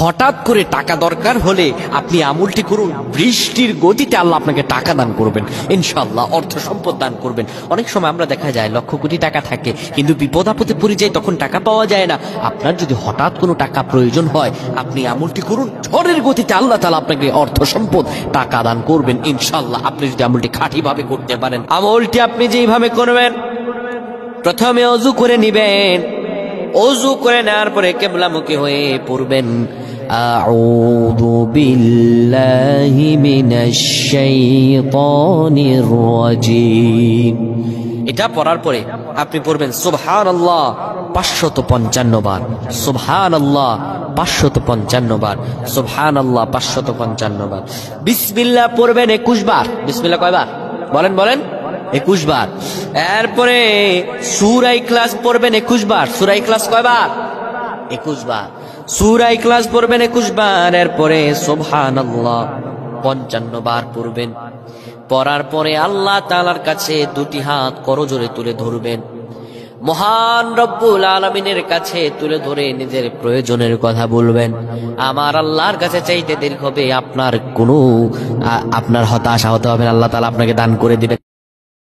হঠাৎ করে টাকা দরকার হলে আপনি আমলটি করুন, বৃষ্টির গতিতে আল্লাহ আপনাকে টাকা দান করবেন ইনশাআল্লাহ, অর্থ সম্পদ দান করবেন। অনেক সময় আমরা দেখা যায় লক্ষ কোটি টাকা থাকে কিন্তু বিপদ আপদে পড়ে যায়, তখন টাকা পাওয়া যায় না। আপনার যদি হঠাৎ কোনো টাকা প্রয়োজন হয় আপনি আমলটি করুন, ঝড়ের গতিতে আল্লাহ তাআলা আপনাকে অর্থ সম্পদ টাকা দান করবেন ইনশাআল্লাহ, আপনি যদি আমলটি খাঁটিভাবে করতে পারেন। আমলটি আপনি যেইভাবে করবেন, প্রথমে ওযু করে নিবেন, ওযু করে নেওয়ার পরে কিবলামুখী হয়ে পড়বেন আউযু বিল্লাহি মিনাশ শাইতানির রাজিম। এটা পড়ার পরে আপনি পড়বেন সুবহানাল্লাহ 555 বার, সুবহানাল্লাহ 555 বার, সুবহানাল্লাহ 555 বার। বিসমিল্লাহ পড়বেন 21 বার। বিসমিল্লাহ কয়বার বলেন বলেন? 21 বার। এরপরে সূরা ইখলাস পড়বেন 21 বার। সূরা ইখলাস কয়বার? 21 বার। সূরা ইখলাস পড়বেন 21 বার। এরপরে সুবহানাল্লাহ 55 বার পড়বেন। পড়ার পরে আল্লাহ তাআলার কাছে দুটি হাত করজোড়ে তুলে ধরবেন, মহান রব্বুল আলামিনের কাছে তুলে ধরে নিজের প্রয়োজনের কথা বলবেন। আমার আল্লাহর কাছে চাইতে দেরি হবে, আপনার হতাশা হতে হবে না, আল্লাহ তাআলা আপনাকে দান করে দিবেন।